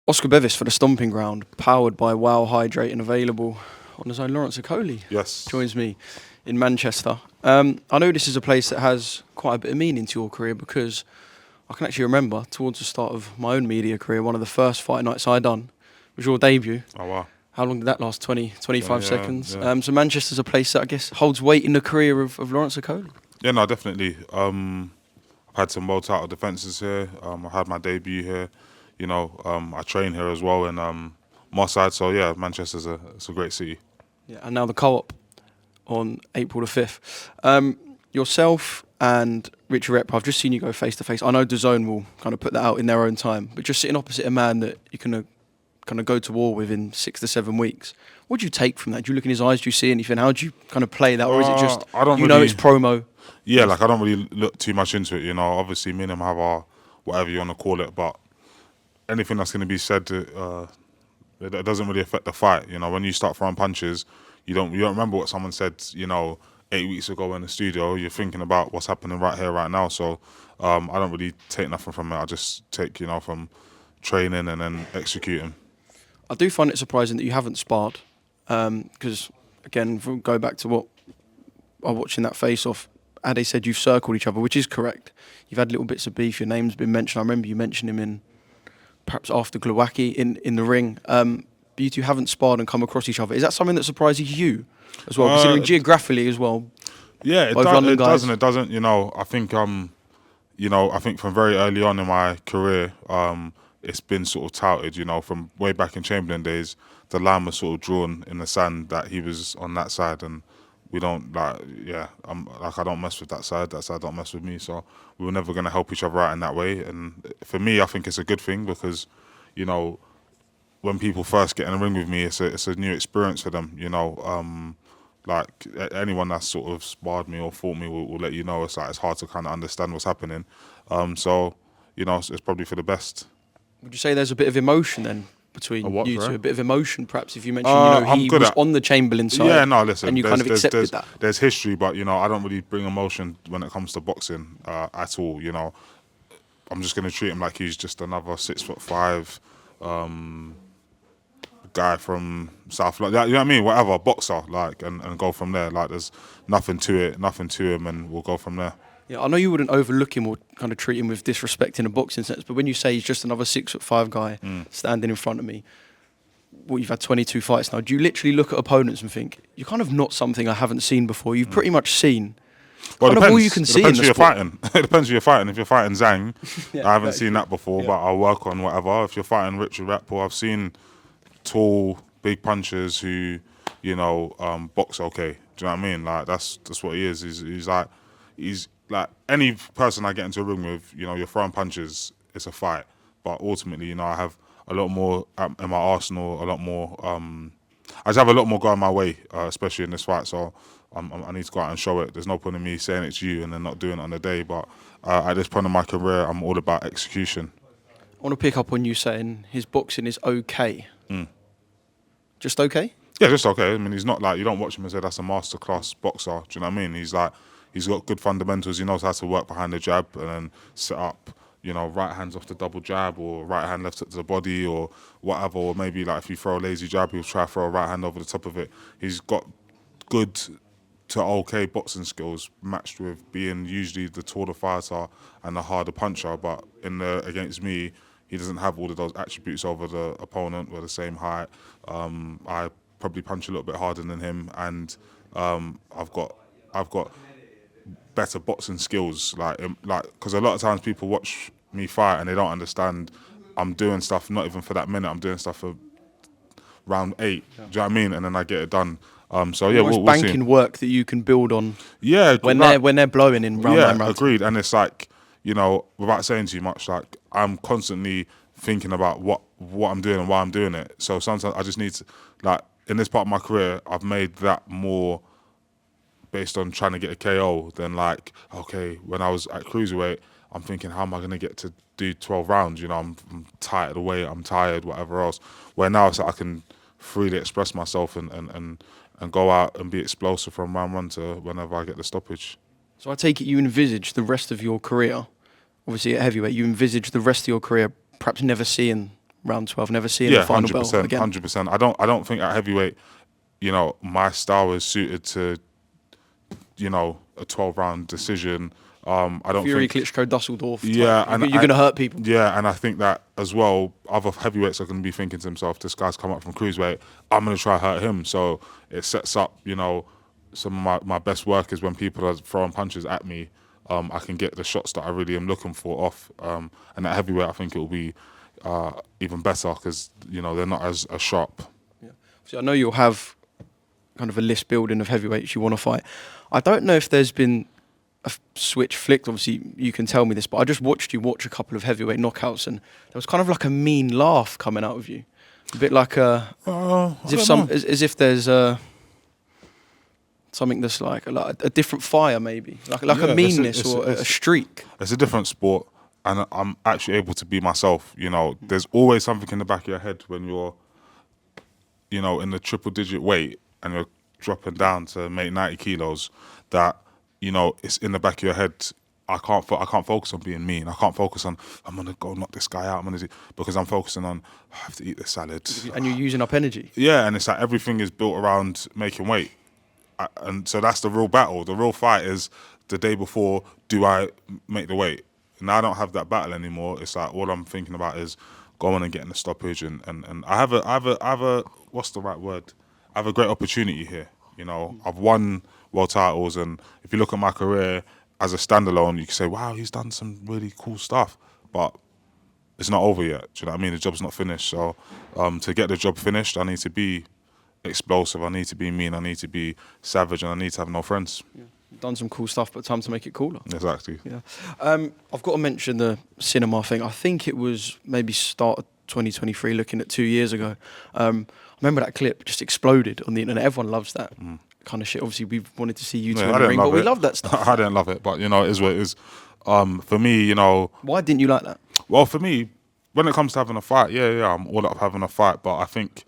Oscar Bevis for the Stomping Ground, powered by Wow Hydrate and available on his own. Lawrence Okolie joins me in Manchester. I know this is a place that has quite a bit of meaning to your career because I can actually remember towards the start of my own media career, one of the first fight nights I done was your debut. Oh, wow. How long did that last? 25 seconds? Yeah. So Manchester's a place that I guess holds weight in the career of Lawrence Okolie. Yeah, no, definitely. I've had some world title defences here. I had my debut here. I train here as well in Moorside. So yeah, Manchester's it's a great city. Yeah, and now the co-op on April the 5th. Yourself and Richard Riakporhe, I've just seen you go face to face. I know DAZN will kind of put that out in their own time, but just sitting opposite a man that you can kind of go to war with in 6 to 7 weeks. What do you take from that? Do you look in his eyes? Do you see anything? How do you kind of play that, or is it just it's promo? Yeah, like I don't really look too much into it. Obviously me and him have our whatever you want to call it, but anything that's going to be said, it doesn't really affect the fight. When you start throwing punches, you don't remember what someone said. 8 weeks ago in the studio. You're thinking about what's happening right here, right now. So I don't really take nothing from it. I just take from training and then executing. I do find it surprising that you haven't sparred, because again, if we go back to what I watched in that face-off, Ade said you've circled each other, which is correct. You've had little bits of beef. Your name's been mentioned. I remember you mentioned him in perhaps after Glowacki in the ring. But you two haven't sparred and come across each other. Is that something that surprises you as well, considering geographically as well? Yeah, it does and it doesn't. I think I think from very early on in my career, it's been sort of touted. From way back in Chamberlain days, the line was sort of drawn in the sand that he was on that side, and we don't I don't mess with that side. That side don't mess with me. So we were never going to help each other out in that way. And for me, I think it's a good thing because, when people first get in the ring with me, it's a new experience for them. Like anyone that's sort of sparred me or fought me will let you know it's hard to kind of understand what's happening. So it's probably for the best. Would you say there's a bit of emotion then between you two? A bit of emotion, perhaps, if you mentioned he was on the Chamberlain side. Yeah, no, listen, and you kind of accepted that. There's history, but I don't really bring emotion when it comes to boxing at all. I'm just going to treat him like he's just another 6'5" guy from South London. You know what I mean? Whatever, boxer, and go from there. There's nothing to him, and we'll go from there. Yeah, I know you wouldn't overlook him or kind of treat him with disrespect in a boxing sense, but when you say he's just another 6'5" guy standing in front of me, you've had 22 fights now. Do you literally look at opponents and think, you're kind of not something I haven't seen before? You've pretty much seen all you can see in the sport. It depends who you're fighting. If you're fighting Zhang, yeah, I haven't seen that before, but I'll work on whatever. If you're fighting Richard Riakporhe, I've seen tall, big punchers who, box okay. Do you know what I mean? That's what he is. He's like any person I get into a ring with. You're throwing punches. It's a fight, but ultimately, I have a lot more in my arsenal. A lot more. I just have a lot more going my way, especially in this fight. So I need to go out and show it. There's no point in me saying it to you and then not doing it on the day. But at this point in my career, I'm all about execution. I want to pick up on you saying his boxing is okay. Just okay? Yeah, just okay. I mean, he's not you don't watch him and say that's a masterclass boxer. Do you know what I mean? He's got good fundamentals. He knows how to work behind the jab and then set up, right hands off the double jab or right hand left to the body or whatever. Or maybe if you throw a lazy jab, he'll try to throw a right hand over the top of it. He's got good to okay boxing skills matched with being usually the taller fighter and the harder puncher. But against me, he doesn't have all of those attributes over the opponent. We're the same height. I probably punch a little bit harder than him, and I've got better boxing skills. Because a lot of times people watch me fight and they don't understand. I'm doing stuff not even for that minute. I'm doing stuff for round 8. Yeah. Do you know what I mean? And then I get it done. So yeah, we'll banking see. Work that you can build on. Yeah, when they're blowing in round 9, round agreed. 10. And it's without saying too much, I'm constantly thinking about what I'm doing and why I'm doing it. So sometimes I just need to, in this part of my career, I've made that more based on trying to get a KO than okay, when I was at cruiserweight, I'm thinking, how am I going to get to do 12 rounds? I'm tired of the weight, I'm tired, whatever else. Where now it's I can freely express myself and go out and be explosive from round 1 to whenever I get the stoppage. So I take it you envisage the rest of your career, obviously at heavyweight, you envisage the rest of your career perhaps never seeing round 12, never seeing the final bell again. 100%. I don't think at heavyweight, you know, my style is suited to, you know, a 12-round decision. I don't Fury, think Klitschko, Dusseldorf. Yeah, type. You're going to hurt people. Yeah, and I think that as well, other heavyweights are going to be thinking to themselves, this guy's come up from cruiserweight, I'm going to try hurt him. So it sets up, you know, some of my best work is when people are throwing punches at me. I can get the shots that I really am looking for off. And at heavyweight, I think it will be even better because, you know, they're not as sharp. Yeah. So I know you'll have kind of a list building of heavyweights you want to fight. I don't know if there's been a switch flicked. Obviously, you can tell me this, but I just watched you watch a couple of heavyweight knockouts, and there was kind of like a mean laugh coming out of you, a bit like as if there's something that's like a different fire, maybe like a meanness or a streak. It's a different sport, and I'm actually able to be myself. You know, there's always something in the back of your head when you're, you know, in the triple-digit weight and you're dropping down to make 90 kilos. That, you know, it's in the back of your head. I can't focus on being mean. I can't focus on, I'm going to go knock this guy out. Because I'm focusing on, I have to eat this salad. And you're using up energy. Yeah, and it's like everything is built around making weight. And so that's the real battle. The real fight is the day before, do I make the weight? Now I don't have that battle anymore. It's like all I'm thinking about is going and getting the stoppage. And I have a, what's the right word? I have a great opportunity here. You know, I've won world titles, and if you look at my career as a standalone, you can say, wow, he's done some really cool stuff. But it's not over yet. Do you know what I mean? The job's not finished. So to get the job finished, I need to be explosive, I need to be mean, I need to be savage, and I need to have no friends. Yeah. You've done some cool stuff, but time to make it cooler. Exactly. Yeah. I've got to mention the cinema thing. I think it was maybe start of 2023, looking at 2 years ago. I remember that clip just exploded on the internet. Everyone loves that kind of shit. Obviously, we wanted to see you two in the ring, but we love that stuff. I didn't love it, but, you know, it is what it is. For me, you know... Why didn't you like that? Well, for me, when it comes to having a fight, yeah, I'm all up having a fight, but I think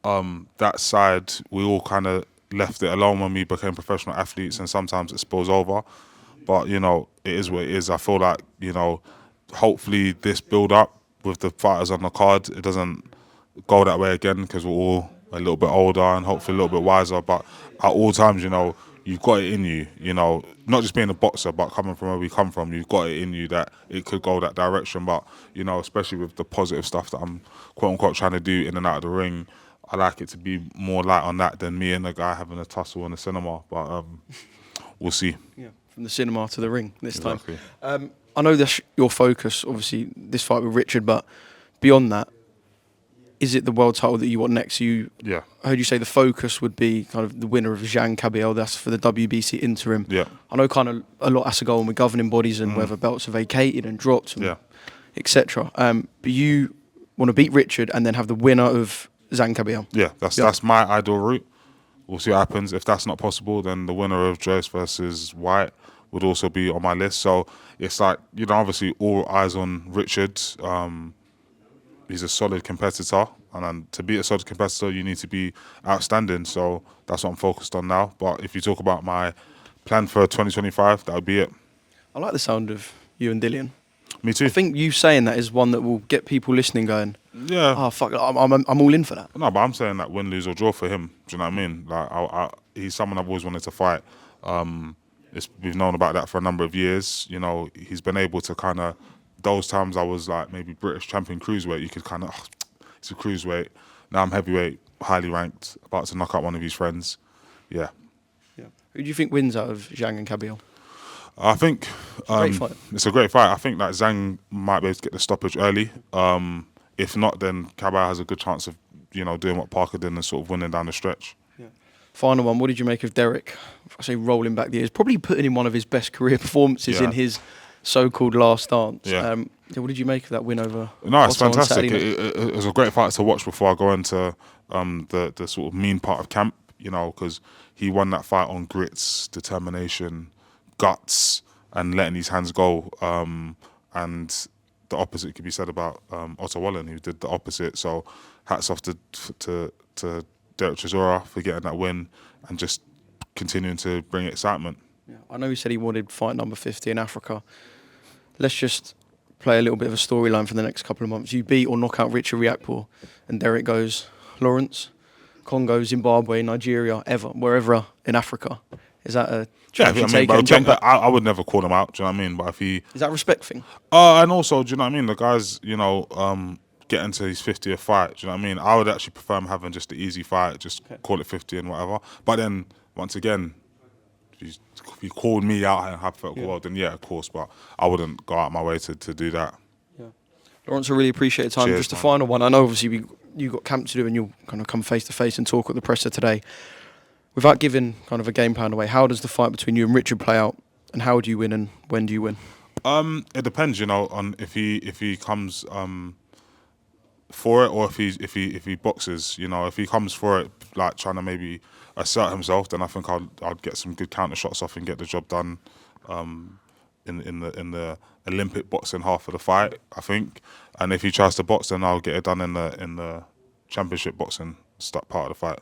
that side, we all kind of left it alone when we became professional athletes, and sometimes it spills over. But, you know, it is what it is. I feel like, you know, hopefully this build-up with the fighters on the card, it doesn't go that way again, because we're all a little bit older and hopefully a little bit wiser. But at all times, you know, you've got it in you, you know, not just being a boxer, but coming from where we come from, you've got it in you that it could go that direction. But, you know, especially with the positive stuff that I'm, quote-unquote, trying to do in and out of the ring, I like it to be more light on that than me and the guy having a tussle in the cinema. But we'll see. Yeah, from the cinema to the ring this time. Exactly. I know that's your focus, obviously, this fight with Richard, but beyond that, is it the world title that you want next? I heard you say the focus would be kind of the winner of Zhang Kabiel, that's for the WBC interim. Yeah. I know kind of a lot has to go on with governing bodies and whether belts are vacated and dropped, and etc. But you want to beat Richard and then have the winner of Zhang Kabiel. Yeah, that's my ideal route. We'll see what happens. If that's not possible, then the winner of Joyce versus Whyte would also be on my list. So it's like, you know, obviously all eyes on Richard. He's a solid competitor, and to be a solid competitor, you need to be outstanding. So that's what I'm focused on now. But if you talk about my plan for 2025, that would be it. I like the sound of you and Dillian. Me too. I think you saying that is one that will get people listening going, yeah, oh, fuck, I'm all in for that. No, but I'm saying that win, lose or draw for him. Do you know what I mean? Like, he's someone I've always wanted to fight. We've known about that for a number of years. You know, he's been able to kind of, those times I was like maybe British champion cruiserweight, you could kind of, it's a cruiserweight. Now I'm heavyweight, highly ranked, about to knock out one of his friends. Yeah. Who do you think wins out of Zhang and Kabiel? I think it's a great fight. I think that Zhang might be able to get the stoppage early. If not, then Kabiel has a good chance of, you know, doing what Parker did and sort of winning down the stretch. Yeah. Final one, what did you make of Derek? I say rolling back the years, probably putting in one of his best career performances in his so-called last dance. Yeah. What did you make of that win over? No, it's fantastic. It was a great fight to watch before I go into the sort of mean part of camp, you know, because he won that fight on grits, determination, guts, and letting his hands go. And the opposite could be said about Otto Wallen, who did the opposite. So hats off to Derek Chisora for getting that win and just continuing to bring excitement. Yeah. I know he said he wanted fight number 50 in Africa. Let's just play a little bit of a storyline for the next couple of months. You beat or knock out Richard Riakporhe, and there it goes. Lawrence, Congo, Zimbabwe, Nigeria, wherever in Africa. Is that a I would never call him out. Do you know what I mean? But if he is that a respect thing? And also, do you know what I mean? The guy's, getting to his 50th fight. Do you know what I mean? I would actually prefer him having just the easy fight, just call it 50 and whatever. But then once again, if you called me out in a hypothetical world, then yeah, of course. But I wouldn't go out my way to do that. Yeah, Lawrence, I really appreciate your time. Cheers, just a final one. I know obviously you got camp to do, and you'll kind of come face to face and talk with the presser today. Without giving kind of a game plan away, how does the fight between you and Richard play out, and how do you win, and when do you win? It depends, on if he comes for it, or if he boxes. If he comes for it, like trying to maybe assert himself, then I think I'd get some good counter shots off and get the job done in the Olympic boxing half of the fight, I think. And if he tries to box, then I'll get it done in the championship boxing part of the fight.